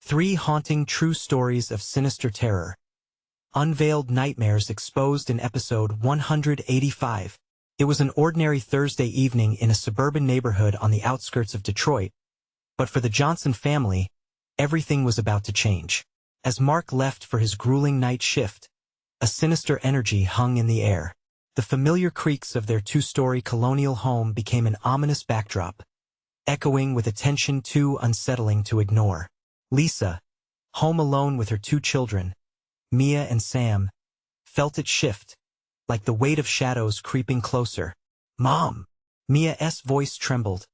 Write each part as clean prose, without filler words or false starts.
3 haunting true stories of sinister terror. Unveiled nightmares exposed in episode 185. It was an ordinary Thursday evening in a suburban neighborhood on the outskirts of Detroit, but for the Johnson family, everything was about to change. As Mark left for his grueling night shift, a sinister energy hung in the air. The familiar creaks of their 2-story colonial home became an ominous backdrop, echoing with a tension too unsettling to ignore. Lisa, home alone with her 2 children, Mia and Sam, felt it shift, like the weight of shadows creeping closer. "Mom!" Mia's voice trembled,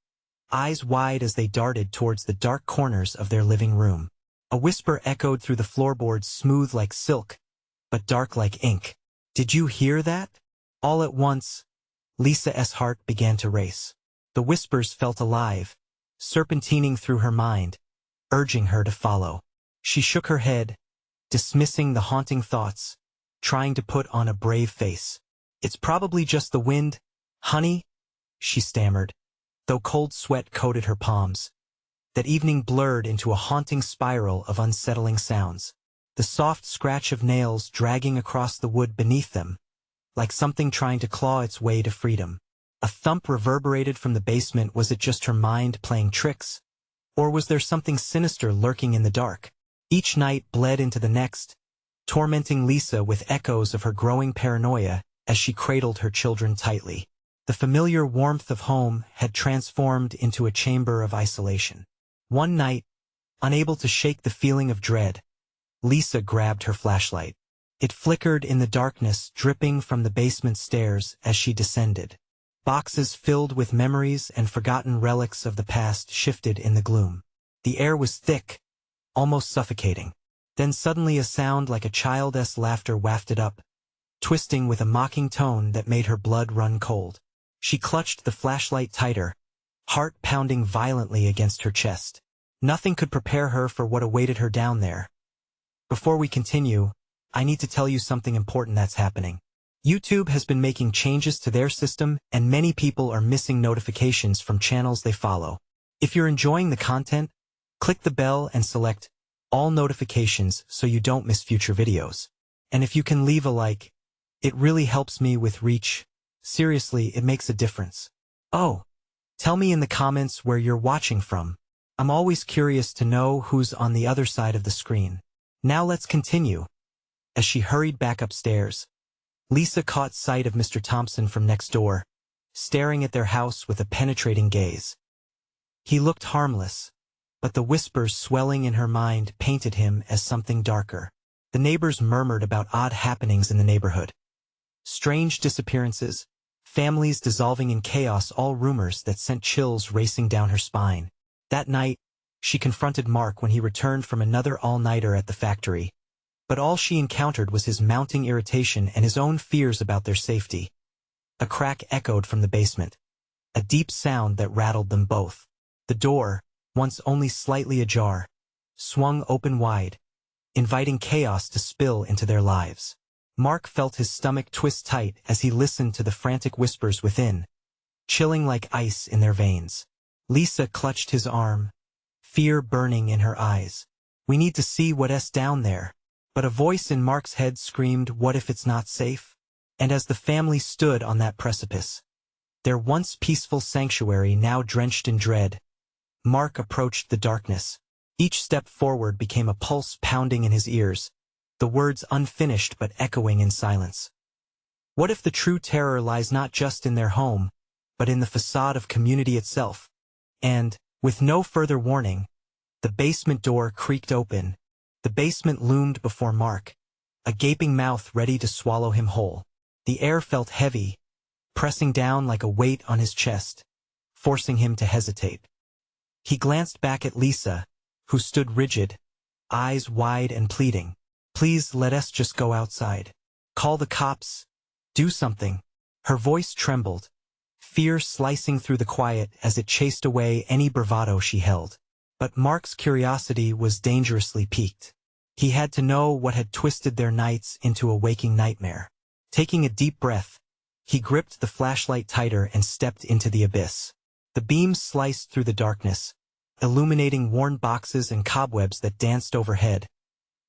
eyes wide as they darted towards the dark corners of their living room. A whisper echoed through the floorboards, smooth like silk, but dark like ink. "Did you hear that?" All at once, Lisa's heart began to race. The whispers felt alive, serpentining through her mind, urging her to follow. She shook her head, dismissing the haunting thoughts, trying to put on a brave face. "It's probably just the wind, honey," she stammered, though cold sweat coated her palms. That evening blurred into a haunting spiral of unsettling sounds. The soft scratch of nails dragging across the wood beneath them, like something trying to claw its way to freedom. A thump reverberated from the basement. Was it just her mind playing tricks? Or was there something sinister lurking in the dark? Each night bled into the next, tormenting Lisa with echoes of her growing paranoia as she cradled her children tightly. The familiar warmth of home had transformed into a chamber of isolation. One night, unable to shake the feeling of dread, Lisa grabbed her flashlight. It flickered in the darkness, dripping from the basement stairs as she descended. Boxes filled with memories and forgotten relics of the past shifted in the gloom. The air was thick, almost suffocating. Then suddenly a sound like a child's laughter wafted up, twisting with a mocking tone that made her blood run cold. She clutched the flashlight tighter, heart pounding violently against her chest. Nothing could prepare her for what awaited her down there. Before we continue, I need to tell you something important that's happening. YouTube has been making changes to their system, and many people are missing notifications from channels they follow. If you're enjoying the content, click the bell and select all notifications so you don't miss future videos. And if you can leave a like, it really helps me with reach. Seriously, it makes a difference. Oh, tell me in the comments where you're watching from. I'm always curious to know who's on the other side of the screen. Now let's continue. As she hurried back upstairs, Lisa caught sight of Mr. Thompson from next door, staring at their house with a penetrating gaze. He looked harmless, but the whispers swelling in her mind painted him as something darker. The neighbors murmured about odd happenings in the neighborhood. Strange disappearances, families dissolving in chaos, all rumors that sent chills racing down her spine. That night, she confronted Mark when he returned from another all-nighter at the factory. But all she encountered was his mounting irritation and his own fears about their safety. A crack echoed from the basement, a deep sound that rattled them both. The door, once only slightly ajar, swung open wide, inviting chaos to spill into their lives. Mark felt his stomach twist tight as he listened to the frantic whispers within, chilling like ice in their veins. Lisa clutched his arm, fear burning in her eyes. "We need to see what's down there." But a voice in Mark's head screamed, "What if it's not safe?" And as the family stood on that precipice, their once peaceful sanctuary now drenched in dread, Mark approached the darkness. Each step forward became a pulse pounding in his ears, the words unfinished but echoing in silence. What if the true terror lies not just in their home, but in the facade of community itself? And, with no further warning, the basement door creaked open. The basement loomed before Mark, a gaping mouth ready to swallow him whole. The air felt heavy, pressing down like a weight on his chest, forcing him to hesitate. He glanced back at Lisa, who stood rigid, eyes wide and pleading. "Please let us just go outside. Call the cops. Do something." Her voice trembled, fear slicing through the quiet as it chased away any bravado she held. But Mark's curiosity was dangerously piqued. He had to know what had twisted their nights into a waking nightmare. Taking a deep breath, he gripped the flashlight tighter and stepped into the abyss. The beam sliced through the darkness, illuminating worn boxes and cobwebs that danced overhead,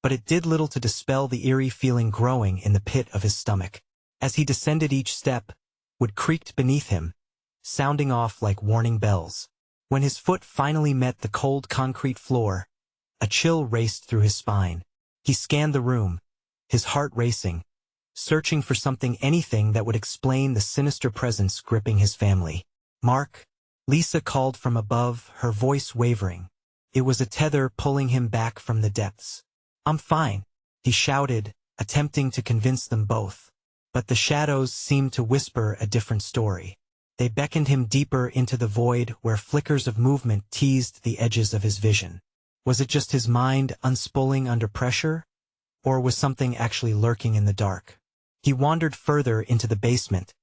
but it did little to dispel the eerie feeling growing in the pit of his stomach. As he descended, each step wood creaked beneath him, sounding off like warning bells. When his foot finally met the cold concrete floor, a chill raced through his spine. He scanned the room, his heart racing, searching for anything that would explain the sinister presence gripping his family. "Mark," Lisa called from above, her voice wavering. It was a tether pulling him back from the depths. "I'm fine," he shouted, attempting to convince them both. But the shadows seemed to whisper a different story. They beckoned him deeper into the void where flickers of movement teased the edges of his vision. Was it just his mind unspooling under pressure? Or was something actually lurking in the dark? He wandered further into the basement,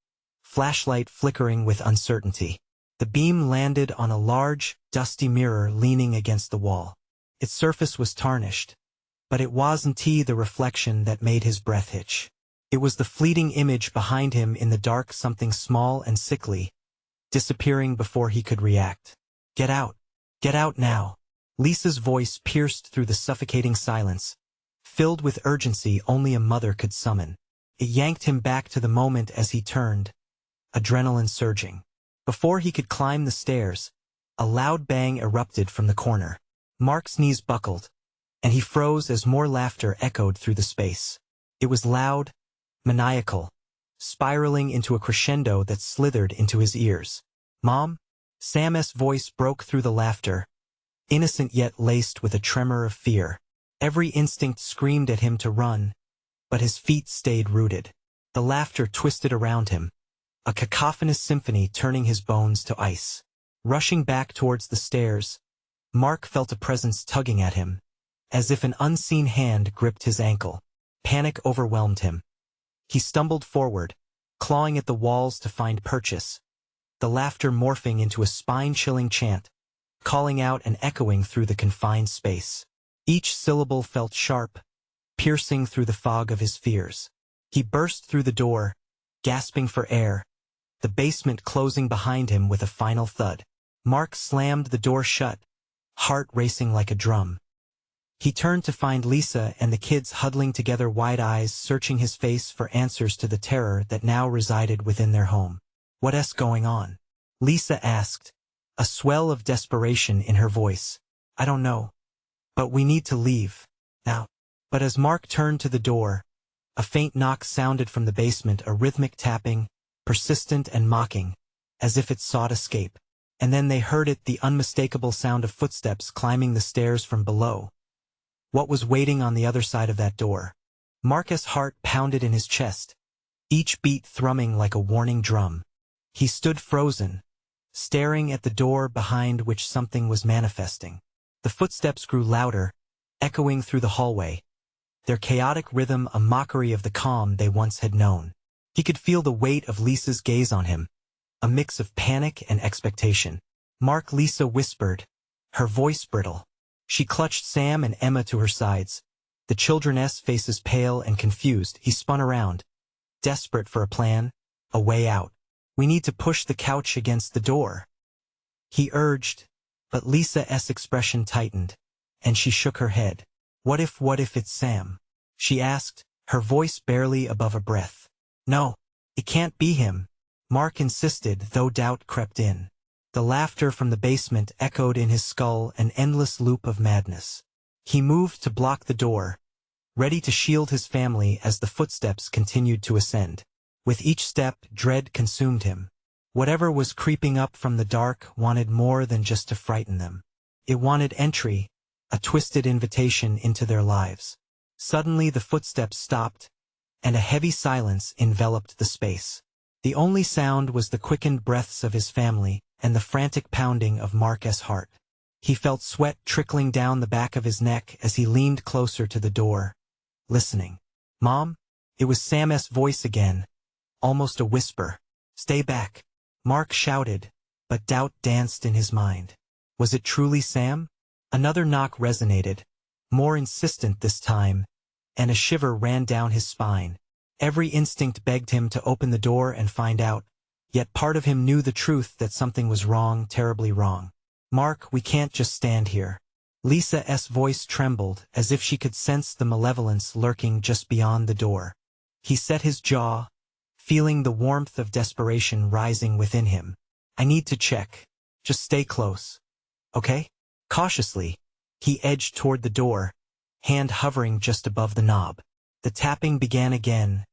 flashlight flickering with uncertainty. The beam landed on a large, dusty mirror leaning against the wall. Its surface was tarnished, but it wasn't the reflection that made his breath hitch. It was the fleeting image behind him in the dark, something small and sickly, disappearing before he could react. Get out now." Lisa's voice pierced through the suffocating silence, filled with urgency only a mother could summon. It yanked him back to the moment as he turned, adrenaline surging. Before he could climb the stairs, a loud bang erupted from the corner. Mark's knees buckled, and he froze as more laughter echoed through the space. It was loud, maniacal, spiraling into a crescendo that slithered into his ears. "Mom?" Sam's voice broke through the laughter, innocent yet laced with a tremor of fear. Every instinct screamed at him to run, but his feet stayed rooted. The laughter twisted around him, a cacophonous symphony turning his bones to ice. Rushing back towards the stairs, Mark felt a presence tugging at him, as if an unseen hand gripped his ankle. Panic overwhelmed him. He stumbled forward, clawing at the walls to find purchase, the laughter morphing into a spine-chilling chant, calling out and echoing through the confined space. Each syllable felt sharp, piercing through the fog of his fears. He burst through the door, gasping for air, the basement closing behind him with a final thud. Mark slammed the door shut, heart racing like a drum. He turned to find Lisa and the kids huddling together, wide eyes searching his face for answers to the terror that now resided within their home. "What's going on?" Lisa asked, a swell of desperation in her voice. "I don't know. But we need to leave. Now." But as Mark turned to the door, a faint knock sounded from the basement, a rhythmic tapping, persistent and mocking, as if it sought escape. And then they heard it, the unmistakable sound of footsteps climbing the stairs from below. What was waiting on the other side of that door? Mark's heart pounded in his chest, each beat thrumming like a warning drum. He stood frozen, staring at the door behind which something was manifesting. The footsteps grew louder, echoing through the hallway, their chaotic rhythm a mockery of the calm they once had known. He could feel the weight of Lisa's gaze on him, a mix of panic and expectation. "Mark," Lisa whispered, her voice brittle. She clutched Sam and Emma to her sides, the children's faces pale and confused. He spun around, desperate for a plan, a way out. "We need to push the couch against the door," he urged, but Lisa's expression tightened, and she shook her head. What if it's Sam?" she asked, her voice barely above a breath. "No, it can't be him," Mark insisted, though doubt crept in. The laughter from the basement echoed in his skull, an endless loop of madness. He moved to block the door, ready to shield his family as the footsteps continued to ascend. With each step, dread consumed him. Whatever was creeping up from the dark wanted more than just to frighten them. It wanted entry, a twisted invitation into their lives. Suddenly the footsteps stopped, and a heavy silence enveloped the space. The only sound was the quickened breaths of his family and the frantic pounding of Mark's heart. He felt sweat trickling down the back of his neck as he leaned closer to the door, listening. "Mom?" It was Sam's voice again, almost a whisper. "Stay back," Mark shouted, but doubt danced in his mind. Was it truly Sam? Another knock resonated, more insistent this time, and a shiver ran down his spine. Every instinct begged him to open the door and find out, yet part of him knew the truth that something was wrong, terribly wrong. Mark, we can't just stand here. Lisa's voice trembled as if she could sense the malevolence lurking just beyond the door. He set his jaw, feeling the warmth of desperation rising within him. I need to check. Just stay close. Okay? Cautiously, he edged toward the door, hand hovering just above the knob. The tapping began again,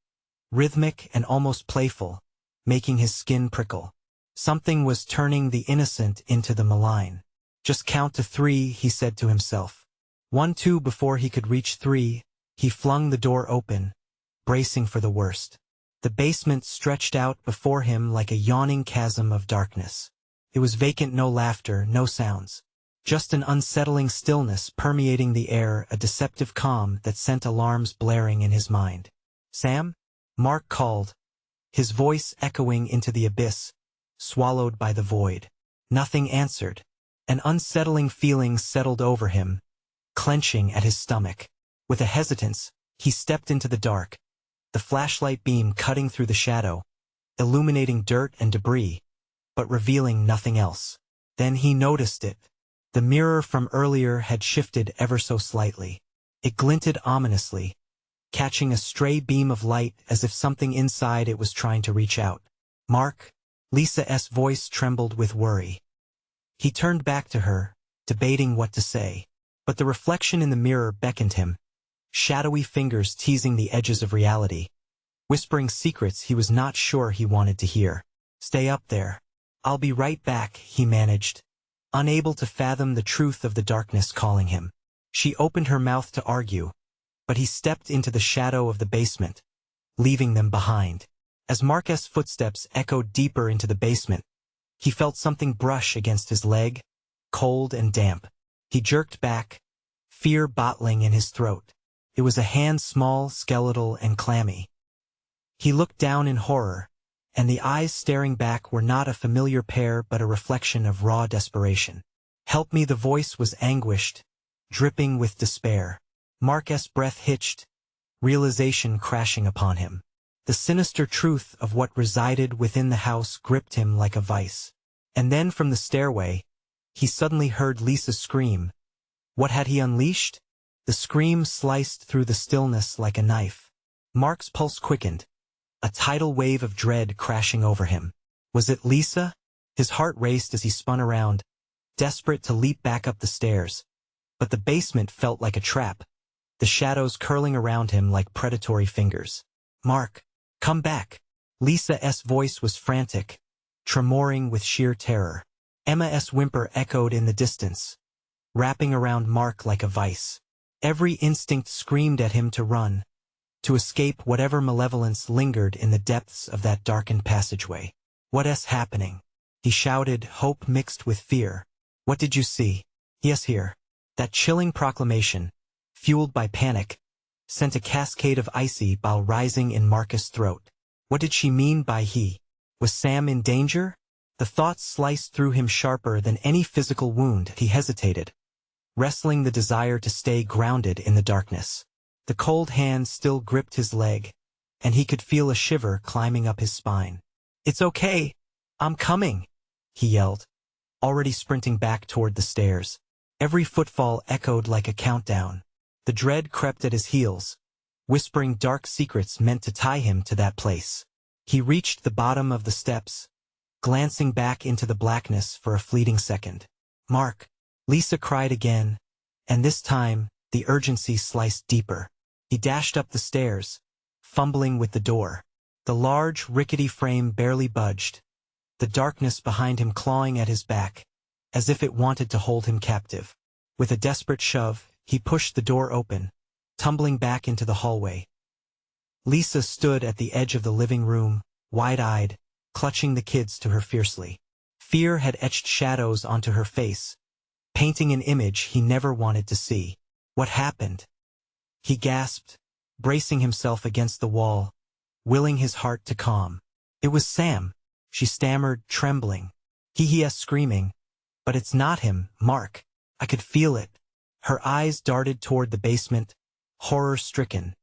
rhythmic and almost playful, making his skin prickle. Something was turning the innocent into the malign. Just count to 3, he said to himself. 1, 2. Before he could reach 3, he flung the door open, bracing for the worst. The basement stretched out before him like a yawning chasm of darkness. It was vacant, no laughter, no sounds. Just an unsettling stillness permeating the air, a deceptive calm that sent alarms blaring in his mind. Sam? Mark called, his voice echoing into the abyss, swallowed by the void. Nothing answered. An unsettling feeling settled over him, clenching at his stomach. With a hesitance, he stepped into the dark, the flashlight beam cutting through the shadow, illuminating dirt and debris, but revealing nothing else. Then he noticed it. The mirror from earlier had shifted ever so slightly. It glinted ominously, catching a stray beam of light as if something inside it was trying to reach out. Mark? Lisa's voice trembled with worry. He turned back to her, debating what to say. But the reflection in the mirror beckoned him, shadowy fingers teasing the edges of reality, whispering secrets he was not sure he wanted to hear. Stay up there. I'll be right back, he managed, unable to fathom the truth of the darkness calling him. She opened her mouth to argue, but he stepped into the shadow of the basement, leaving them behind. As Mark's footsteps echoed deeper into the basement, he felt something brush against his leg, cold and damp. He jerked back, fear bottling in his throat. It was a hand, small, skeletal, and clammy. He looked down in horror, and the eyes staring back were not a familiar pair but a reflection of raw desperation. Help me, the voice was anguished, dripping with despair. Mark's breath hitched, realization crashing upon him. The sinister truth of what resided within the house gripped him like a vice. And then from the stairway, he suddenly heard Lisa scream. What had he unleashed? The scream sliced through the stillness like a knife. Mark's pulse quickened, a tidal wave of dread crashing over him. Was it Lisa? His heart raced as he spun around, desperate to leap back up the stairs. But the basement felt like a trap, the shadows curling around him like predatory fingers. Mark, come back. Lisa's voice was frantic, tremoring with sheer terror. Emma's whimper echoed in the distance, wrapping around Mark like a vice. Every instinct screamed at him to run, to escape whatever malevolence lingered in the depths of that darkened passageway. What's happening? He shouted, hope mixed with fear. What did you see? Yes, here. That chilling proclamation, fueled by panic, sent a cascade of icy bile rising in Mark's throat. What did she mean by he? Was Sam in danger? The thought sliced through him sharper than any physical wound. He hesitated, wrestling the desire to stay grounded in the darkness. The cold hand still gripped his leg, and he could feel a shiver climbing up his spine. It's okay. I'm coming, he yelled, already sprinting back toward the stairs. Every footfall echoed like a countdown. The dread crept at his heels, whispering dark secrets meant to tie him to that place. He reached the bottom of the steps, glancing back into the blackness for a fleeting second. Mark, Lisa cried again, and this time, the urgency sliced deeper. He dashed up the stairs, fumbling with the door. The large, rickety frame barely budged, the darkness behind him clawing at his back, as if it wanted to hold him captive. With a desperate shove, he pushed the door open, tumbling back into the hallway. Lisa stood at the edge of the living room, wide-eyed, clutching the kids to her fiercely. Fear had etched shadows onto her face, painting an image he never wanted to see. What happened? He gasped, bracing himself against the wall, willing his heart to calm. It was Sam, she stammered, trembling. He's screaming. But it's not him, Mark. I could feel it. Her eyes darted toward the basement, horror-stricken.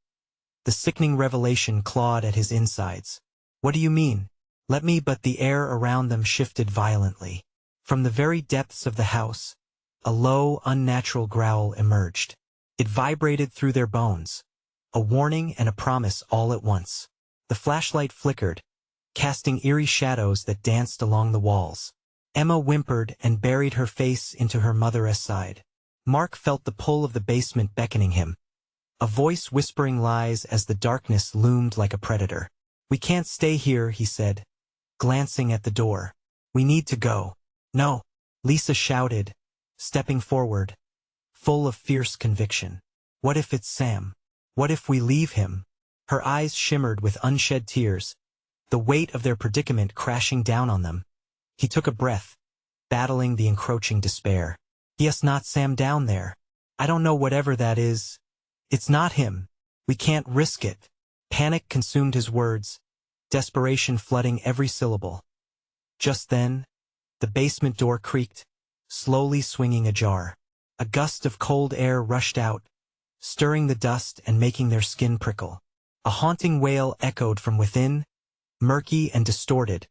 The sickening revelation clawed at his insides. What do you mean? Let me, but the air around them shifted violently. From the very depths of the house, a low, unnatural growl emerged. It vibrated through their bones, a warning and a promise all at once. The flashlight flickered, casting eerie shadows that danced along the walls. Emma whimpered and buried her face into her mother's side. Mark felt the pull of the basement beckoning him, a voice whispering lies as the darkness loomed like a predator. "We can't stay here," he said, glancing at the door. "We need to go." "No," Lisa shouted, stepping forward, full of fierce conviction. "What if it's Sam? What if we leave him?" Her eyes shimmered with unshed tears, the weight of their predicament crashing down on them. He took a breath, battling the encroaching despair. "Yes, not Sam down there. I don't know whatever that is. It's not him. We can't risk it." Panic consumed his words, desperation flooding every syllable. Just then, the basement door creaked, slowly swinging ajar. A gust of cold air rushed out, stirring the dust and making their skin prickle. A haunting wail echoed from within, murky and distorted,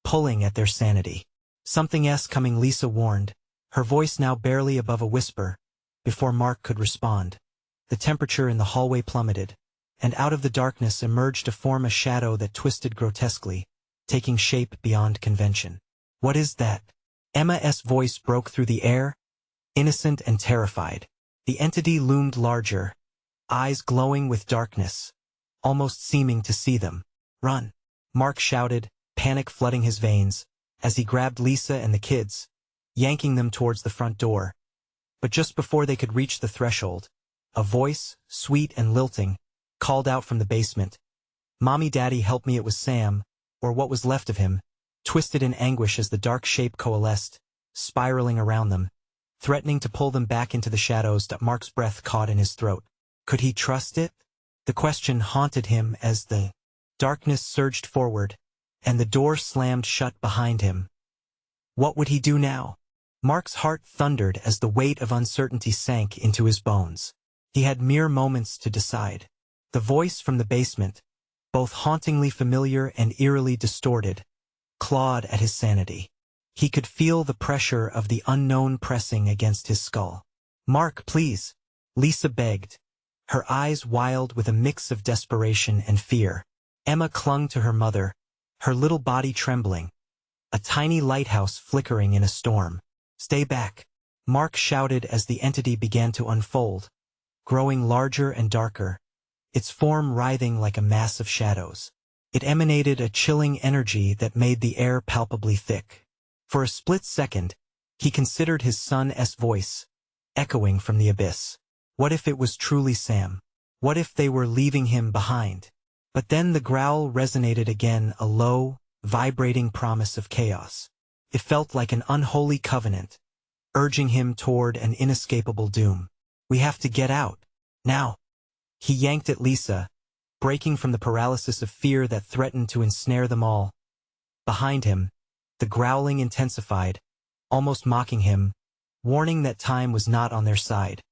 pulling at their sanity. "Something's coming," Lisa warned, her voice now barely above a whisper, before Mark could respond. The temperature in the hallway plummeted, and out of the darkness emerged a form, a shadow that twisted grotesquely, taking shape beyond convention. "What is that?" Emma's voice broke through the air, innocent and terrified. The entity loomed larger, eyes glowing with darkness, almost seeming to see them. "Run!" Mark shouted, panic flooding his veins, as he grabbed Lisa and the kids, yanking them towards the front door. But just before they could reach the threshold, a voice, sweet and lilting, called out from the basement. "Mommy, Daddy, help me!" It was Sam, or what was left of him, twisted in anguish as the dark shape coalesced, spiraling around them, threatening to pull them back into the shadows. Mark's breath caught in his throat. Could he trust it? The question haunted him as the darkness surged forward, and the door slammed shut behind him. What would he do now? Mark's heart thundered as the weight of uncertainty sank into his bones. He had mere moments to decide. The voice from the basement, both hauntingly familiar and eerily distorted, clawed at his sanity. He could feel the pressure of the unknown pressing against his skull. "Mark, please," Lisa begged, her eyes wild with a mix of desperation and fear. Emma clung to her mother, her little body trembling, a tiny lighthouse flickering in a storm. "Stay back," Mark shouted as the entity began to unfold, growing larger and darker, its form writhing like a mass of shadows. It emanated a chilling energy that made the air palpably thick. For a split second, he considered his son's voice, echoing from the abyss. What if it was truly Sam? What if they were leaving him behind? But then the growl resonated again, a low, vibrating promise of chaos. It felt like an unholy covenant, urging him toward an inescapable doom. "We have to get out. Now." He yanked at Lisa, breaking from the paralysis of fear that threatened to ensnare them all. Behind him, the growling intensified, almost mocking him, warning that time was not on their side.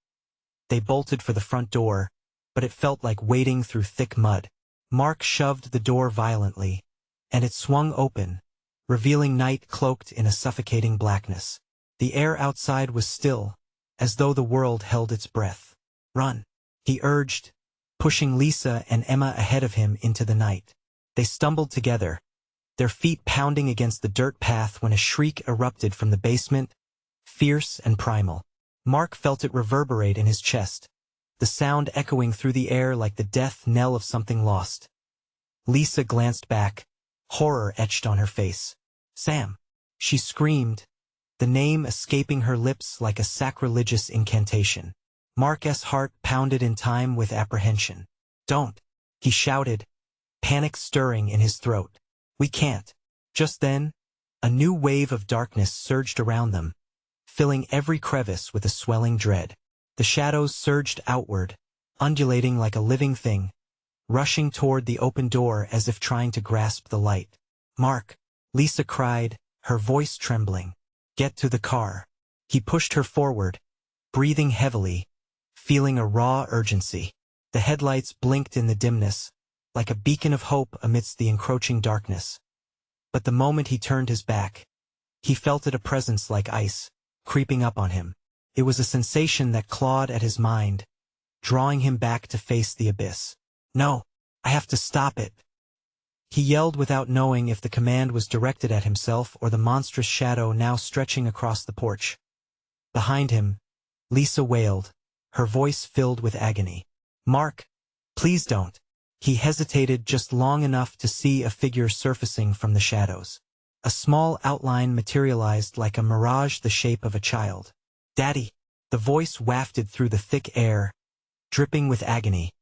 They bolted for the front door, but it felt like wading through thick mud. Mark shoved the door violently, and it swung open, revealing night cloaked in a suffocating blackness. The air outside was still, as though the world held its breath. "Run," he urged, pushing Lisa and Emma ahead of him into the night. They stumbled together, their feet pounding against the dirt path when a shriek erupted from the basement, fierce and primal. Mark felt it reverberate in his chest, the sound echoing through the air like the death knell of something lost. Lisa glanced back, horror etched on her face. "Sam!" she screamed, the name escaping her lips like a sacrilegious incantation. Mark's heart pounded in time with apprehension. "Don't!" he shouted, panic stirring in his throat. "We can't." Just then, a new wave of darkness surged around them, filling every crevice with a swelling dread. The shadows surged outward, undulating like a living thing, rushing toward the open door as if trying to grasp the light. "Mark!" Lisa cried, her voice trembling. "Get to the car." He pushed her forward, breathing heavily, feeling a raw urgency. The headlights blinked in the dimness, like a beacon of hope amidst the encroaching darkness. But the moment he turned his back, He felt it, a presence like ice, creeping up on him. It was a sensation that clawed at his mind, drawing him back to face the abyss. "No, I have to stop it." He yelled without knowing if the command was directed at himself or the monstrous shadow now stretching across the porch. Behind him, Lisa wailed, her voice filled with agony. "Mark, please don't." He hesitated just long enough to see a figure surfacing from the shadows. A small outline materialized like a mirage, the shape of a child. "Daddy!" The voice wafted through the thick air, dripping with agony,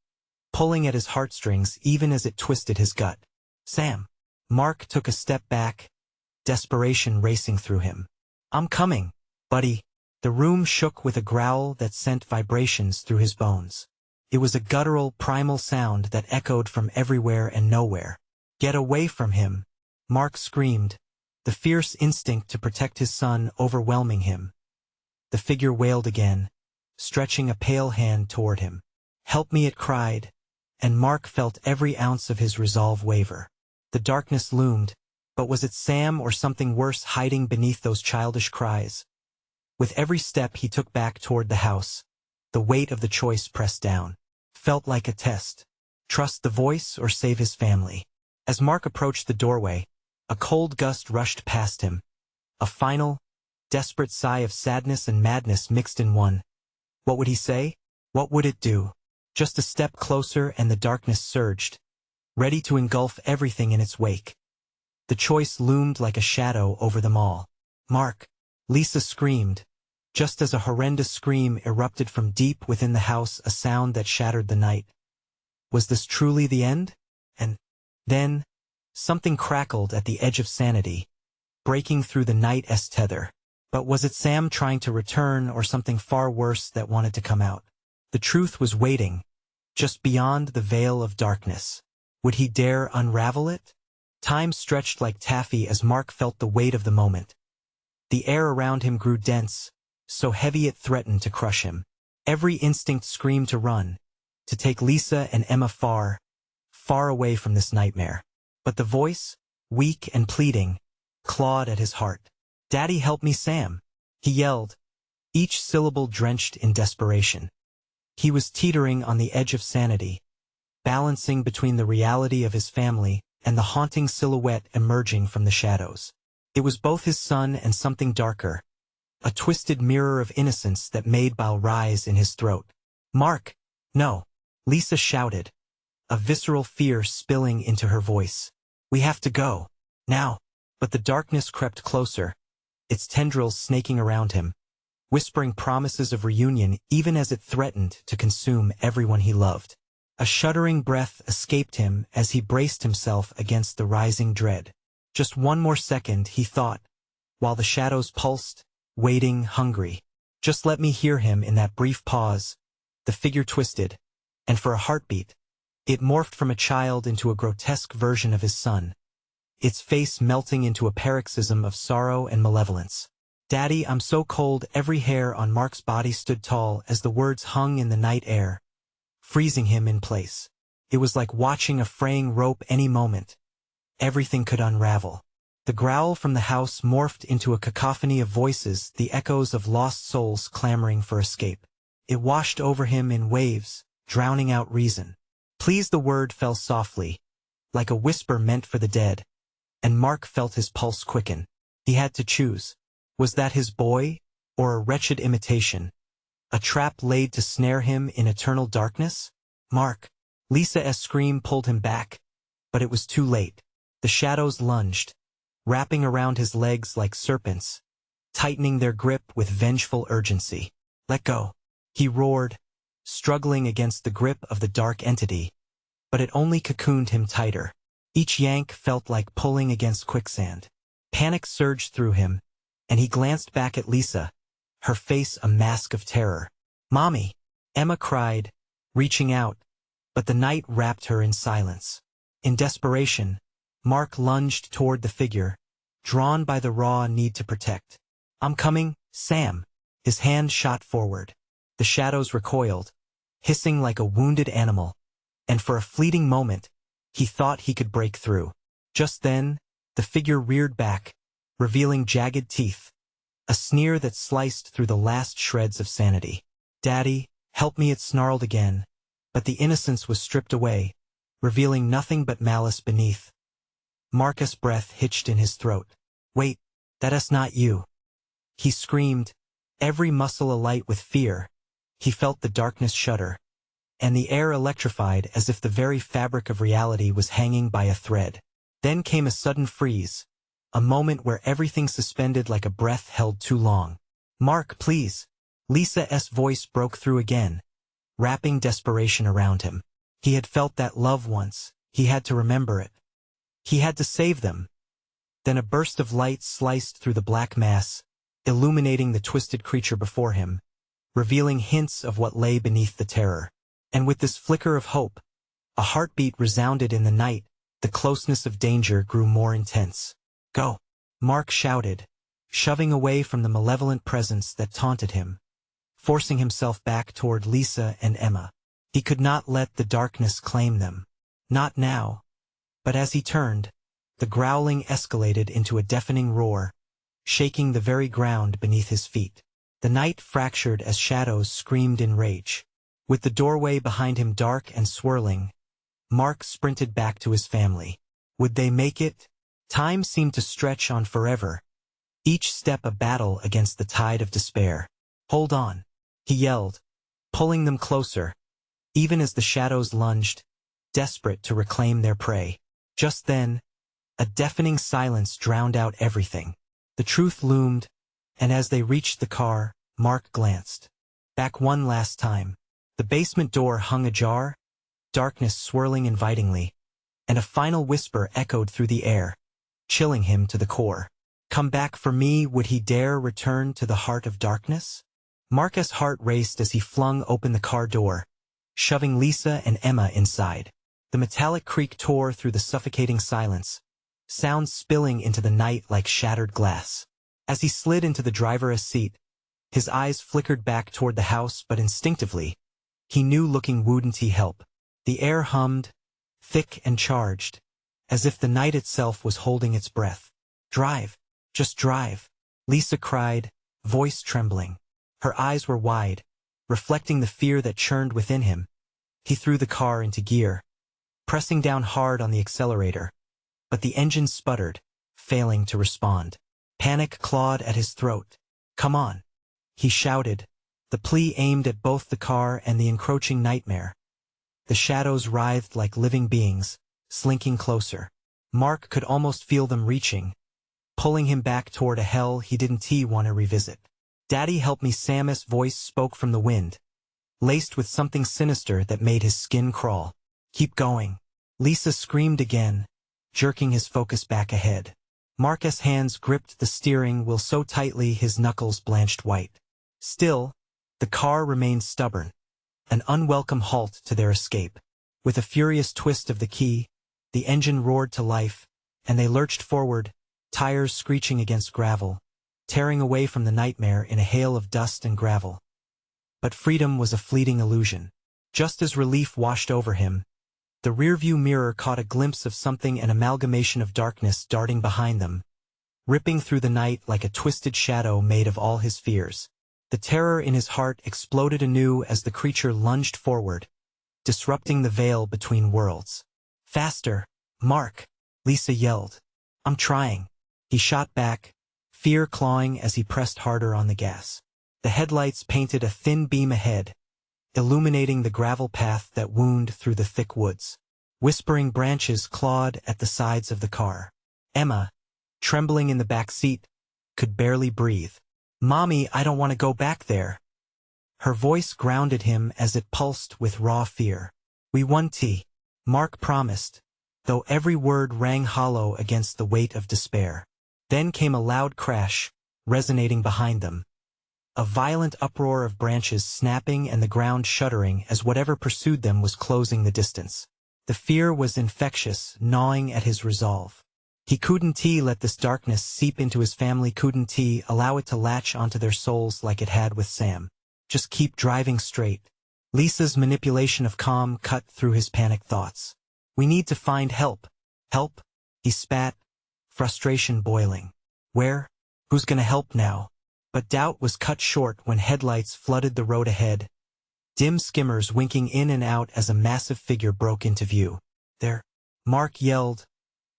pulling at his heartstrings even as it twisted his gut. "Sam!" Mark took a step back, desperation racing through him. "I'm coming, buddy." The room shook with a growl that sent vibrations through his bones. It was a guttural, primal sound that echoed from everywhere and nowhere. "Get away from him!" Mark screamed, the fierce instinct to protect his son overwhelming him. The figure wailed again, stretching a pale hand toward him. "Help me," it cried, and Mark felt every ounce of his resolve waver. The darkness loomed, but was it Sam or something worse hiding beneath those childish cries? With every step he took back toward the house, the weight of the choice pressed down. Felt like a test. Trust the voice or save his family. As Mark approached the doorway, a cold gust rushed past him. A final, desperate sigh of sadness and madness mixed in one. What would he say? What would it do? Just a step closer and the darkness surged, ready to engulf everything in its wake. The choice loomed like a shadow over them all. "Mark!" Lisa screamed, just as a horrendous scream erupted from deep within the house, a sound that shattered the night. Was this truly the end? And then, something crackled at the edge of sanity, breaking through the night's tether. But was it Sam trying to return or something far worse that wanted to come out? The truth was waiting, just beyond the veil of darkness. Would he dare unravel it? Time stretched like taffy as Mark felt the weight of the moment. The air around him grew dense, so heavy it threatened to crush him. Every instinct screamed to run, to take Lisa and Emma far, far away from this nightmare. But the voice, weak and pleading, clawed at his heart. "Daddy, help me, Sam!" he yelled, each syllable drenched in desperation. He was teetering on the edge of sanity, balancing between the reality of his family and the haunting silhouette emerging from the shadows. It was both his son and something darker, a twisted mirror of innocence that made bile rise in his throat. "Mark, no!" Lisa shouted, a visceral fear spilling into her voice. "We have to go, now." But the darkness crept closer, its tendrils snaking around him, whispering promises of reunion even as it threatened to consume everyone he loved. A shuddering breath escaped him as he braced himself against the rising dread. Just one more second, he thought, while the shadows pulsed, waiting, hungry. Just let me hear him. In that brief pause, the figure twisted, and for a heartbeat, it morphed from a child into a grotesque version of his son, its face melting into a paroxysm of sorrow and malevolence. "Daddy, I'm so cold." Every hair on Mark's body stood tall as the words hung in the night air, freezing him in place. It was like watching a fraying rope. Any moment, everything could unravel. The growl from the house morphed into a cacophony of voices, the echoes of lost souls clamoring for escape. It washed over him in waves, drowning out reason. "Please." The word fell softly, like a whisper meant for the dead, and Mark felt his pulse quicken. He had to choose. Was that his boy, or a wretched imitation? A trap laid to snare him in eternal darkness? "Mark!" Lisa's scream pulled him back, but it was too late. The shadows lunged, wrapping around his legs like serpents, tightening their grip with vengeful urgency. "Let go!" he roared, struggling against the grip of the dark entity, but it only cocooned him tighter. Each yank felt like pulling against quicksand. Panic surged through him, and he glanced back at Lisa, her face a mask of terror. "Mommy!" Emma cried, reaching out, but the night wrapped her in silence. In desperation, Mark lunged toward the figure, drawn by the raw need to protect. "I'm coming, Sam!" His hand shot forward. The shadows recoiled, hissing like a wounded animal, and for a fleeting moment, he thought he could break through. Just then, the figure reared back, revealing jagged teeth, a sneer that sliced through the last shreds of sanity. "Daddy, help me," it snarled again, but the innocence was stripped away, revealing nothing but malice beneath. Marcus' breath hitched in his throat. "Wait, that's not you." He screamed, every muscle alight with fear. He felt the darkness shudder, and the air electrified as if the very fabric of reality was hanging by a thread. Then came a sudden freeze, a moment where everything suspended like a breath held too long. "Mark, please." Lisa's voice broke through again, wrapping desperation around him. He had felt that love once, he had to remember it. He had to save them. Then a burst of light sliced through the black mass, illuminating the twisted creature before him, revealing hints of what lay beneath the terror. And with this flicker of hope, a heartbeat resounded in the night. The closeness of danger grew more intense. "Go!" Mark shouted, shoving away from the malevolent presence that taunted him, forcing himself back toward Lisa and Emma. He could not let the darkness claim them. Not now. But as he turned, the growling escalated into a deafening roar, shaking the very ground beneath his feet. The night fractured as shadows screamed in rage. With the doorway behind him dark and swirling, Mark sprinted back to his family. Would they make it? Time seemed to stretch on forever, each step a battle against the tide of despair. "Hold on," he yelled, pulling them closer, even as the shadows lunged, desperate to reclaim their prey. Just then, a deafening silence drowned out everything. The truth loomed, and as they reached the car, Mark glanced back one last time. The basement door hung ajar, darkness swirling invitingly, and a final whisper echoed through the air, chilling him to the core. "Come back for me." Would he dare return to the heart of darkness? Marcus' heart raced as he flung open the car door, shoving Lisa and Emma inside. The metallic creak tore through the suffocating silence, sounds spilling into the night like shattered glass. As he slid into the driver's seat, his eyes flickered back toward the house, but instinctively, he knew looking wouldn't help. The air hummed, thick and charged, as if the night itself was holding its breath. "Drive, just drive," Lisa cried, voice trembling. Her eyes were wide, reflecting the fear that churned within him. He threw the car into gear, pressing down hard on the accelerator, but the engine sputtered, failing to respond. Panic clawed at his throat. "Come on," he shouted, the plea aimed at both the car and the encroaching nightmare. The shadows writhed like living beings, slinking closer. Mark could almost feel them reaching, pulling him back toward a hell he didn't want to revisit. "Daddy, help me." Sam's voice spoke from the wind, laced with something sinister that made his skin crawl. "Keep going." Lisa screamed again, jerking his focus back ahead. Marcus' hands gripped the steering wheel so tightly his knuckles blanched white. Still, the car remained stubborn, an unwelcome halt to their escape. With a furious twist of the key, the engine roared to life, and they lurched forward, tires screeching against gravel, tearing away from the nightmare in a hail of dust and gravel. But freedom was a fleeting illusion. Just as relief washed over him, the rearview mirror caught a glimpse of something, an amalgamation of darkness darting behind them, ripping through the night like a twisted shadow made of all his fears. The terror in his heart exploded anew as the creature lunged forward, disrupting the veil between worlds. "Faster, Mark," Lisa yelled. "I'm trying." He shot back, fear clawing as he pressed harder on the gas. The headlights painted a thin beam ahead, illuminating the gravel path that wound through the thick woods. Whispering branches clawed at the sides of the car. Emma, trembling in the back seat, could barely breathe. "Mommy, I don't want to go back there." Her voice grounded him as it pulsed with raw fear. "We won, Mark promised, though every word rang hollow against the weight of despair. Then came a loud crash, resonating behind them. A violent uproar of branches snapping and the ground shuddering as whatever pursued them was closing the distance. The fear was infectious, gnawing at his resolve. He couldn't let this darkness seep into his family, couldn't allow it to latch onto their souls like it had with Sam. Just keep driving straight. Lisa's manipulation of calm cut through his panicked thoughts. "We need to find help." "Help?" he spat, frustration boiling. Where? Who's gonna help now? But doubt was cut short when headlights flooded the road ahead, dim skimmers winking in and out as a massive figure broke into view. There, Mark yelled,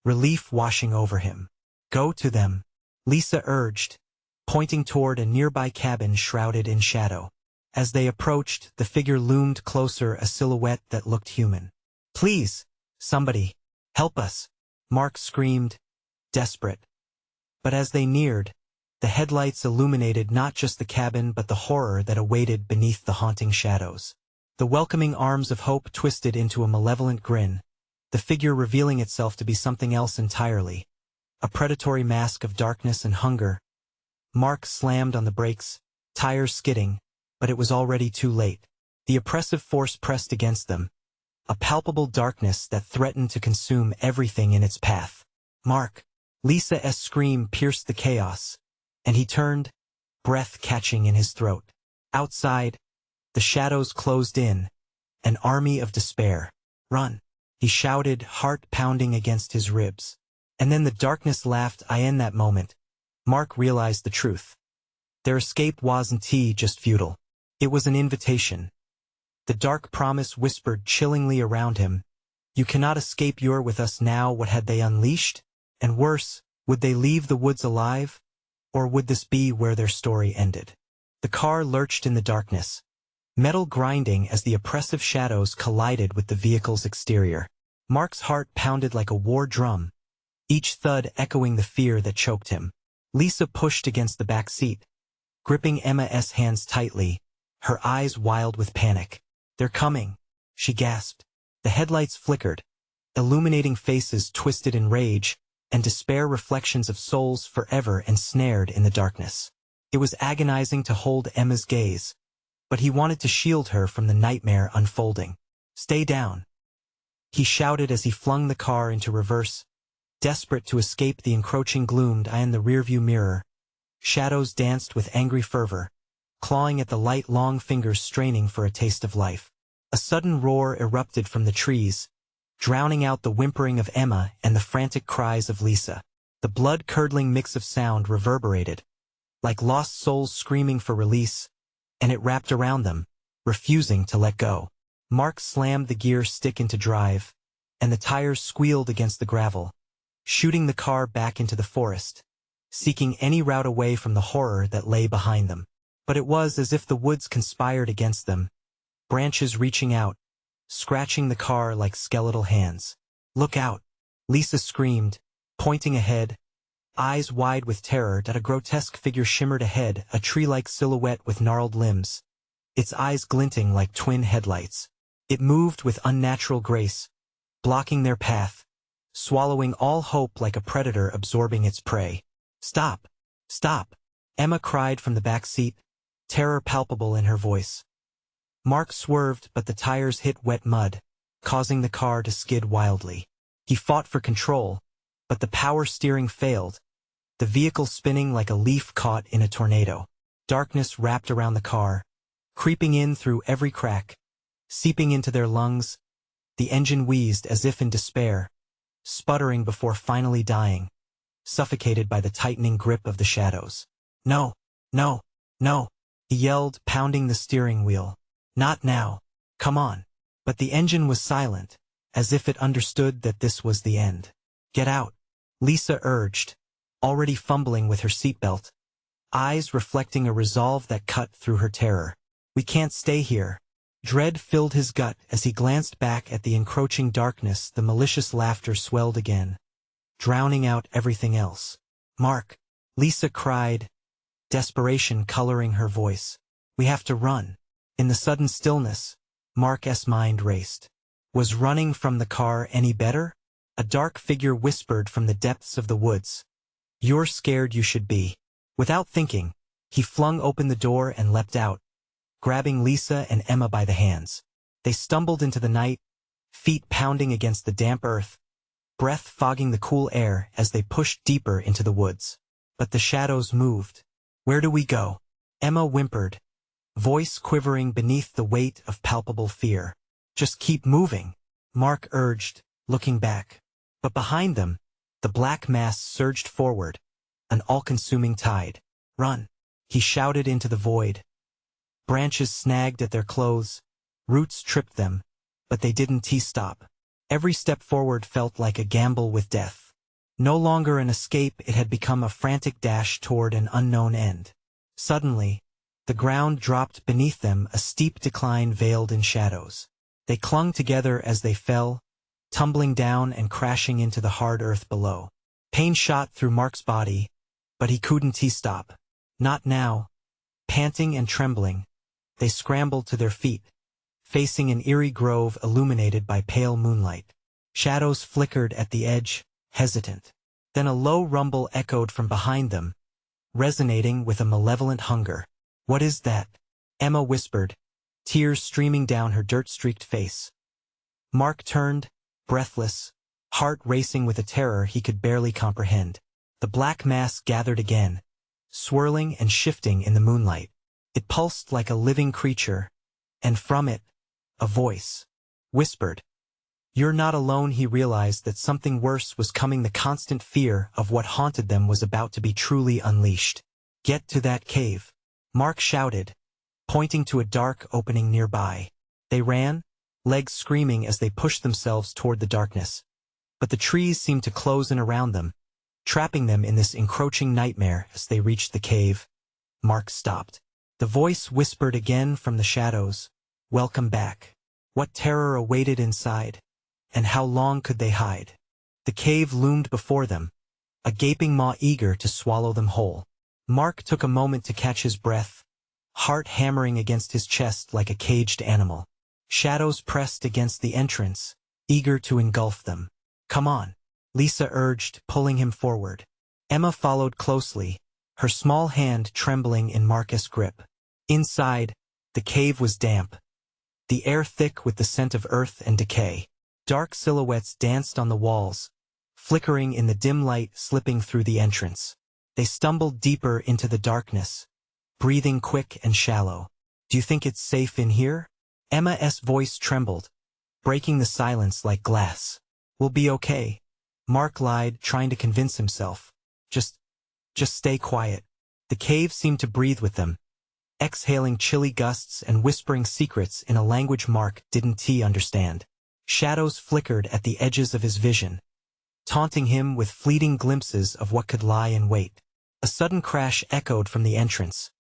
relief washing over him. Go to them, Lisa urged, pointing toward a nearby cabin shrouded in shadow. As they approached, the figure loomed closer, a silhouette that looked human. Please, somebody, help us, Mark screamed, desperate. But as they neared, the headlights illuminated not just the cabin but the horror that awaited beneath the haunting shadows. The welcoming arms of hope twisted into a malevolent grin, the figure revealing itself to be something else entirely, a predatory mask of darkness and hunger. Mark slammed on the brakes, tires skidding, but it was already too late. The oppressive force pressed against them, a palpable darkness that threatened to consume everything in its path. Mark! Lisa's scream pierced the chaos, and he turned, breath catching in his throat. Outside, the shadows closed in, an army of despair. Run! He shouted, heart pounding against his ribs. And then the darkness laughed. In that moment, Mark realized the truth. Their escape wasn't just futile. It was an invitation. The dark promise whispered chillingly around him. You cannot escape. You're with us now. What had they unleashed? And worse, would they leave the woods alive? Or would this be where their story ended? The car lurched in the darkness, metal grinding as the oppressive shadows collided with the vehicle's exterior. Mark's heart pounded like a war drum, each thud echoing the fear that choked him. Lisa pushed against the back seat, gripping Emma's hands tightly, her eyes wild with panic. They're coming, she gasped. The headlights flickered, illuminating faces twisted in rage and despair, reflections of souls forever ensnared in the darkness. It was agonizing to hold Emma's gaze, but he wanted to shield her from the nightmare unfolding. Stay down, he shouted as he flung the car into reverse, desperate to escape the encroaching gloom. In the rearview mirror, shadows danced with angry fervor, clawing at the light, long fingers straining for a taste of life. A sudden roar erupted from the trees, drowning out the whimpering of Emma and the frantic cries of Lisa. The blood-curdling mix of sound reverberated, like lost souls screaming for release, and it wrapped around them, refusing to let go. Mark slammed the gear stick into drive, and the tires squealed against the gravel, shooting the car back into the forest, seeking any route away from the horror that lay behind them. But it was as if the woods conspired against them, branches reaching out, scratching the car like skeletal hands. Look out! Lisa screamed, pointing ahead, eyes wide with terror. A grotesque figure shimmered ahead, a tree-like silhouette with gnarled limbs, its eyes glinting like twin headlights. It moved with unnatural grace, blocking their path, swallowing all hope like a predator absorbing its prey. Stop! Stop! Emma cried from the back seat, terror palpable in her voice. Mark swerved, but the tires hit wet mud, causing the car to skid wildly. He fought for control, but the power steering failed, the vehicle spinning like a leaf caught in a tornado. Darkness wrapped around the car, creeping in through every crack, seeping into their lungs. The engine wheezed as if in despair, sputtering before finally dying, suffocated by the tightening grip of the shadows. No, no, no, he yelled, pounding the steering wheel. Not now. Come on. But the engine was silent, as if it understood that this was the end. Get out, Lisa urged, already fumbling with her seatbelt, eyes reflecting a resolve that cut through her terror. We can't stay here. Dread filled his gut as he glanced back at the encroaching darkness. The malicious laughter swelled again, drowning out everything else. Mark, Lisa cried, desperation coloring her voice. We have to run. In the sudden stillness, Mark's mind raced. Was running from the car any better? A dark figure whispered from the depths of the woods. You're scared, you should be. Without thinking, he flung open the door and leapt out, grabbing Lisa and Emma by the hands. They stumbled into the night, feet pounding against the damp earth, breath fogging the cool air as they pushed deeper into the woods. But the shadows moved. Where do we go? Emma whimpered, voice quivering beneath the weight of palpable fear. Just keep moving, Mark urged, looking back. But behind them, the black mass surged forward, an all-consuming tide. Run! He shouted into the void. Branches snagged at their clothes, roots tripped them, but they didn't stop. Every step forward felt like a gamble with death. No longer an escape, it had become a frantic dash toward an unknown end. Suddenly, the ground dropped beneath them, a steep decline veiled in shadows. They clung together as they fell, tumbling down and crashing into the hard earth below. Pain shot through Mark's body, but he couldn't stop. Not now. Panting and trembling, they scrambled to their feet, facing an eerie grove illuminated by pale moonlight. Shadows flickered at the edge, hesitant. Then a low rumble echoed from behind them, resonating with a malevolent hunger. "What is that?" Emma whispered, tears streaming down her dirt-streaked face. Mark turned, breathless, heart racing with a terror he could barely comprehend. The black mass gathered again, swirling and shifting in the moonlight. It pulsed like a living creature, and from it, a voice whispered. "You're not alone." He realized that something worse was coming. The constant fear of what haunted them was about to be truly unleashed. "Get to that cave," Mark shouted, pointing to a dark opening nearby. They ran, legs screaming as they pushed themselves toward the darkness. But the trees seemed to close in around them, trapping them in this encroaching nightmare. As they reached the cave, Mark stopped. The voice whispered again from the shadows, "Welcome back." What terror awaited inside, and how long could they hide? The cave loomed before them, a gaping maw eager to swallow them whole. Mark took a moment to catch his breath, heart hammering against his chest like a caged animal. Shadows pressed against the entrance, eager to engulf them. "Come on," Lisa urged, pulling him forward. Emma followed closely, her small hand trembling in Marcus' grip. Inside, the cave was damp, the air thick with the scent of earth and decay. Dark silhouettes danced on the walls, flickering in the dim light slipping through the entrance. They stumbled deeper into the darkness, breathing quick and shallow. "Do you think it's safe in here?" Emma's voice trembled, breaking the silence like glass. "We'll be okay," Mark lied, trying to convince himself. Just stay quiet." The cave seemed to breathe with them, exhaling chilly gusts and whispering secrets in a language Mark didn't understand. Shadows flickered at the edges of his vision, taunting him with fleeting glimpses of what could lie in wait. A sudden crash echoed from the entrance,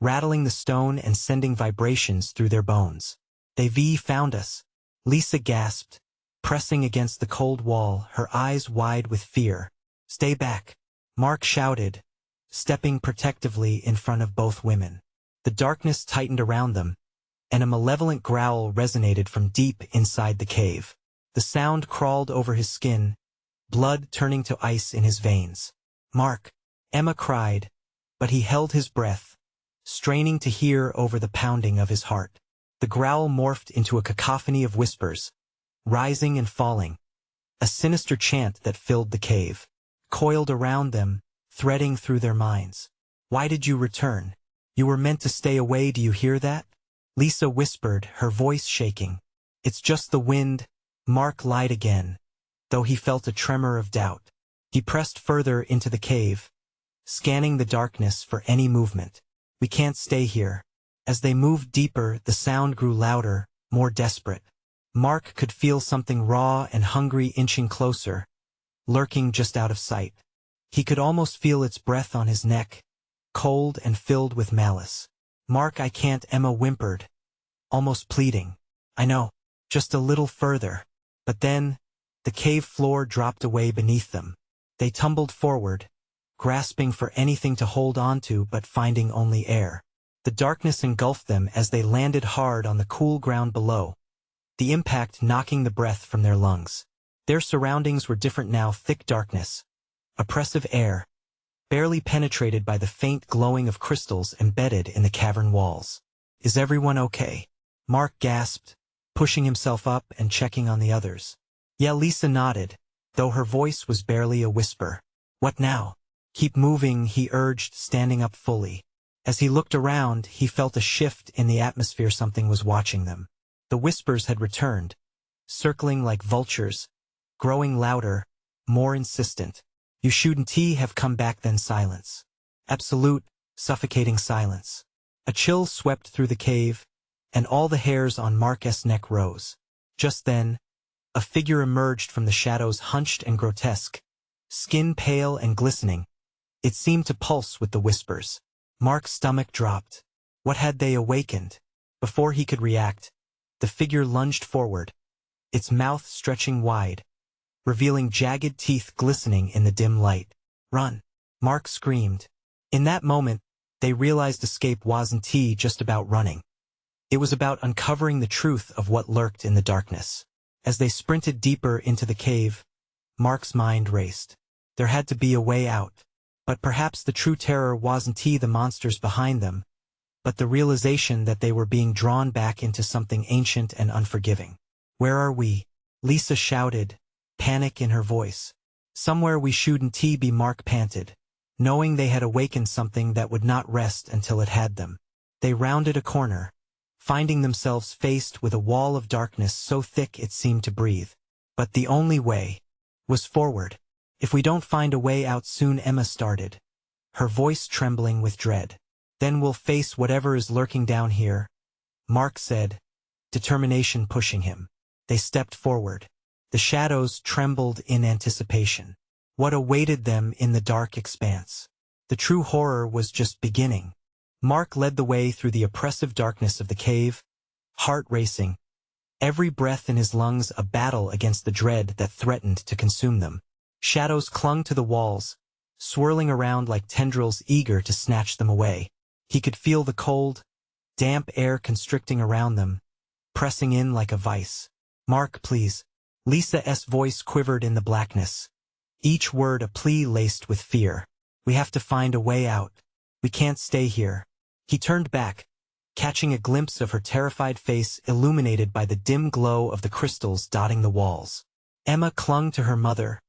rattling the stone and sending vibrations through their bones. "They've found us," Lisa gasped, pressing against the cold wall, her eyes wide with fear. "Stay back," Mark shouted, stepping protectively in front of both women. The darkness tightened around them, and a malevolent growl resonated from deep inside the cave. The sound crawled over his skin, blood turning to ice in his veins. "Mark," Emma cried, but he held his breath, straining to hear over the pounding of his heart. The growl morphed into a cacophony of whispers, rising and falling, a sinister chant that filled the cave, coiled around them, threading through their minds. "Why did you return? You were meant to stay away, do you hear that?" Lisa whispered, her voice shaking. "It's just the wind," Mark lied again, though he felt a tremor of doubt. He pressed further into the cave, scanning the darkness for any movement. "We can't stay here." As they moved deeper, the sound grew louder, more desperate. Mark could feel something raw and hungry inching closer, lurking just out of sight. He could almost feel its breath on his neck, cold and filled with malice. "Mark, I can't," Emma whimpered, almost pleading. "I know, just a little further." But then, the cave floor dropped away beneath them. They tumbled forward, grasping for anything to hold on to but finding only air. The darkness engulfed them as they landed hard on the cool ground below, the impact knocking the breath from their lungs. Their surroundings were different now: thick darkness, oppressive air, barely penetrated by the faint glowing of crystals embedded in the cavern walls. "Is everyone okay?" Mark gasped, pushing himself up and checking on the others. "Yeah," Lisa nodded, though her voice was barely a whisper. "What now?" "Keep moving," he urged, standing up fully. As he looked around, he felt a shift in the atmosphere. Something was watching them. The whispers had returned, circling like vultures, growing louder, more insistent. You shouldn't have come back then. Silence. Absolute, suffocating silence. A chill swept through the cave, and all the hairs on Mark's neck rose. Just then, a figure emerged from the shadows, hunched and grotesque, skin pale and glistening. It seemed to pulse with the whispers. Mark's stomach dropped. What had they awakened? Before he could react, the figure lunged forward, its mouth stretching wide, revealing jagged teeth glistening in the dim light. Run! Mark screamed. In that moment, they realized escape wasn't just about running. It was about uncovering the truth of what lurked in the darkness. As they sprinted deeper into the cave, Mark's mind raced. There had to be a way out. But perhaps the true terror wasn't the monsters behind them, but the realization that they were being drawn back into something ancient and unforgiving. Where are we? Lisa shouted, panic in her voice. Somewhere we shouldn't be, Mark panted, knowing they had awakened something that would not rest until it had them. They rounded a corner, finding themselves faced with a wall of darkness so thick it seemed to breathe. But the only way was forward. If we don't find a way out soon, Emma started, her voice trembling with dread. Then we'll face whatever is lurking down here, Mark said, determination pushing him. They stepped forward. The shadows trembled in anticipation. What awaited them in the dark expanse? The true horror was just beginning. Mark led the way through the oppressive darkness of the cave, heart racing, every breath in his lungs a battle against the dread that threatened to consume them. Shadows clung to the walls, swirling around like tendrils eager to snatch them away. He could feel the cold, damp air constricting around them, pressing in like a vice. Mark, please. Lisa's voice quivered in the blackness, each word a plea laced with fear. We have to find a way out. We can't stay here. He turned back, catching a glimpse of her terrified face illuminated by the dim glow of the crystals dotting the walls. Emma clung to her mother,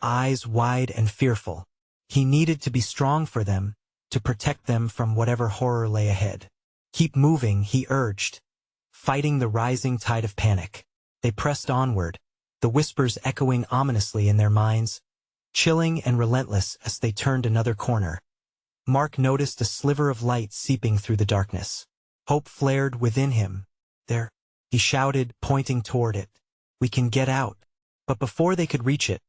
eyes wide and fearful. He needed to be strong for them, to protect them from whatever horror lay ahead. Keep moving, he urged, fighting the rising tide of panic. They pressed onward, the whispers echoing ominously in their minds, chilling and relentless as they turned another corner. Mark noticed a sliver of light seeping through the darkness. Hope flared within him. There, he shouted, pointing toward it. We can get out. But before they could reach it,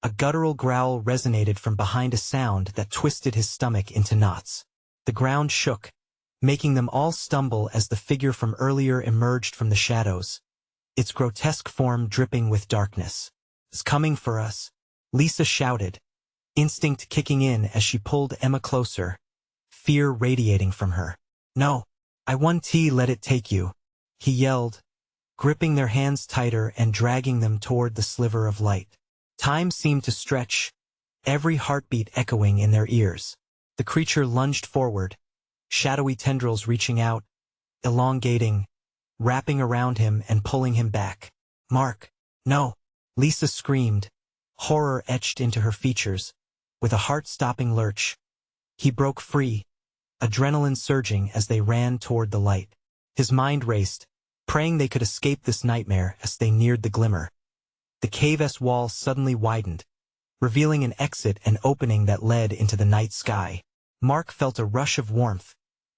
a guttural growl resonated from behind, a sound that twisted his stomach into knots. The ground shook, making them all stumble as the figure from earlier emerged from the shadows, its grotesque form dripping with darkness. It's coming for us, Lisa shouted, instinct kicking in as she pulled Emma closer, fear radiating from her. No, I won't let it take you, he yelled, gripping their hands tighter and dragging them toward the sliver of light. Time seemed to stretch, every heartbeat echoing in their ears. The creature lunged forward, shadowy tendrils reaching out, elongating, wrapping around him and pulling him back. Mark, no, Lisa screamed, horror etched into her features. With a heart-stopping lurch, he broke free, adrenaline surging as they ran toward the light. His mind raced, praying they could escape this nightmare as they neared the glimmer. The cave's wall suddenly widened, revealing an exit and opening that led into the night sky. Mark felt a rush of warmth,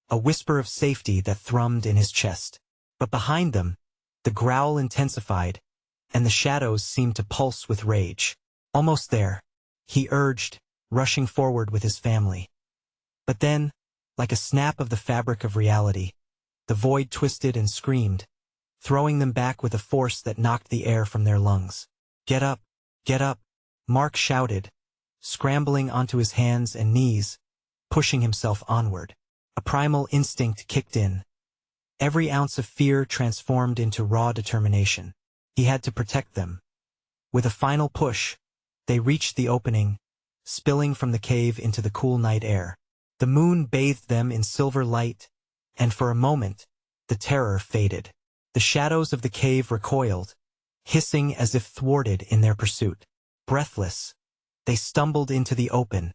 a whisper of safety that thrummed in his chest. But behind them, the growl intensified, and the shadows seemed to pulse with rage. Almost there, he urged, rushing forward with his family. But then, like a snap of the fabric of reality, the void twisted and screamed, throwing them back with a force that knocked the air from their lungs. Get up, Mark shouted, scrambling onto his hands and knees, pushing himself onward. A primal instinct kicked in. Every ounce of fear transformed into raw determination. He had to protect them. With a final push, they reached the opening, spilling from the cave into the cool night air. The moon bathed them in silver light, and for a moment, the terror faded. The shadows of the cave recoiled, hissing as if thwarted in their pursuit. Breathless, they stumbled into the open,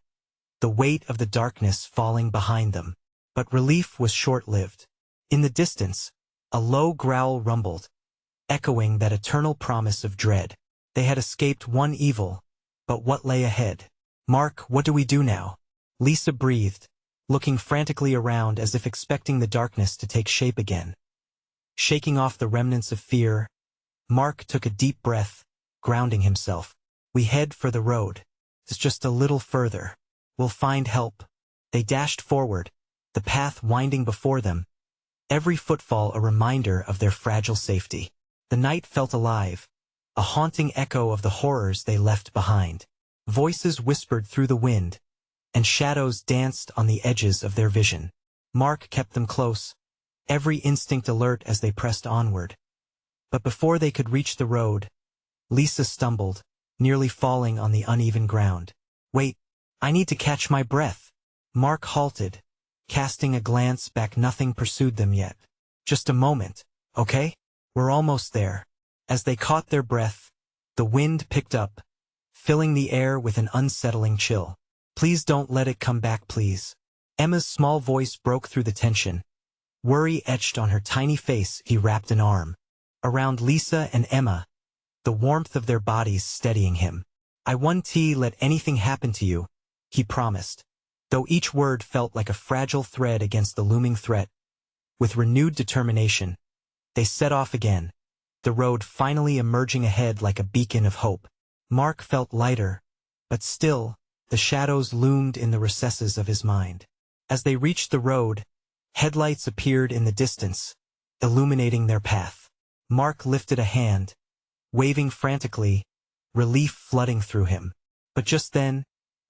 the weight of the darkness falling behind them. But relief was short-lived. In the distance, a low growl rumbled, echoing that eternal promise of dread. They had escaped one evil, but what lay ahead? Mark, what do we do now? Lisa breathed, looking frantically around as if expecting the darkness to take shape again. Shaking off the remnants of fear, Mark took a deep breath, grounding himself. We head for the road. It's just a little further. We'll find help. They dashed forward, the path winding before them, every footfall a reminder of their fragile safety. The night felt alive, a haunting echo of the horrors they left behind. Voices whispered through the wind, and shadows danced on the edges of their vision. Mark kept them close, every instinct alert as they pressed onward. But before they could reach the road, Lisa stumbled, nearly falling on the uneven ground. Wait, I need to catch my breath. Mark halted, casting a glance back. Nothing pursued them yet. Just a moment, okay? We're almost there. As they caught their breath, the wind picked up, filling the air with an unsettling chill. Please don't let it come back, please. Emma's small voice broke through the tension. Worry etched on her tiny face. He wrapped an arm around Lisa and Emma, the warmth of their bodies steadying him. I won't let anything happen to you, he promised, though each word felt like a fragile thread against the looming threat. With renewed determination, they set off again, the road finally emerging ahead like a beacon of hope. Mark felt lighter, but still, the shadows loomed in the recesses of his mind. As they reached the road, headlights appeared in the distance, illuminating their path. Mark lifted a hand, waving frantically, relief flooding through him. But just then,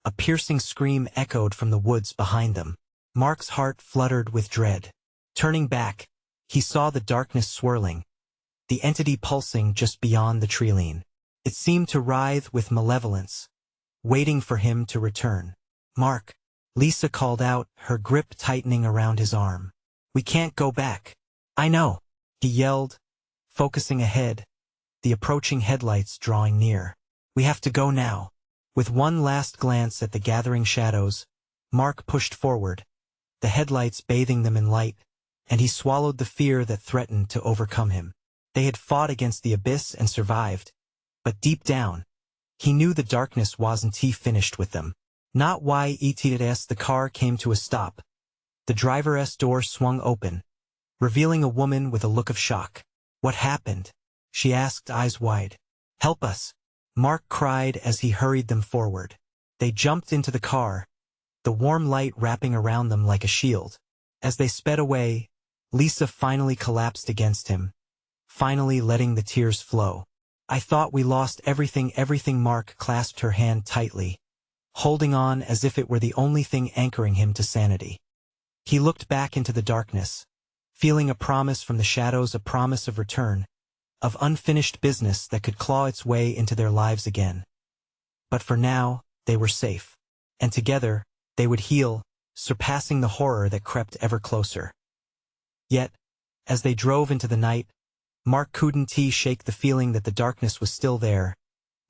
a piercing scream echoed from the woods behind them. Mark's heart fluttered with dread. Turning back, he saw the darkness swirling, the entity pulsing just beyond the treeline. It seemed to writhe with malevolence, waiting for him to return. Mark, Lisa called out, her grip tightening around his arm. We can't go back. I know, he yelled, focusing ahead, the approaching headlights drawing near. We have to go now. With one last glance at the gathering shadows, Mark pushed forward, the headlights bathing them in light, and he swallowed the fear that threatened to overcome him. They had fought against the abyss and survived, but deep down, he knew the darkness wasn't finished with them. Not why as the car came to a stop. The driver's door swung open, revealing a woman with a look of shock. What happened? She asked, eyes wide. Help us, Mark cried as he hurried them forward. They jumped into the car, the warm light wrapping around them like a shield. As they sped away, Lisa finally collapsed against him, finally letting the tears flow. I thought we lost everything. Mark clasped her hand tightly, holding on as if it were the only thing anchoring him to sanity. He looked back into the darkness, feeling a promise from the shadows, a promise of return, of unfinished business that could claw its way into their lives again. But for now, they were safe, and together, they would heal, surpassing the horror that crept ever closer. Yet, as they drove into the night, Mark couldn't shake the feeling that the darkness was still there,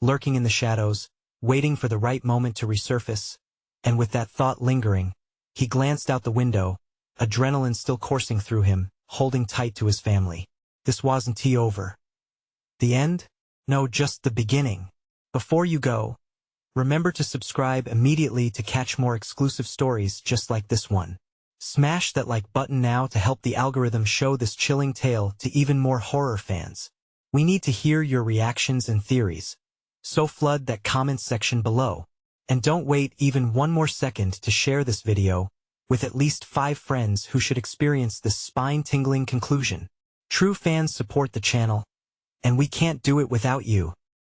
lurking in the shadows, waiting for the right moment to resurface, and with that thought lingering, he glanced out the window, adrenaline still coursing through him, holding tight to his family. This wasn't over. The end? No, just the beginning. Before you go, remember to subscribe immediately to catch more exclusive stories just like this one. Smash that like button now to help the algorithm show this chilling tale to even more horror fans. We need to hear your reactions and theories, so flood that comments section below. And don't wait even one more second to share this video with at least 5 friends who should experience this spine-tingling conclusion. True fans support the channel, and we can't do it without you.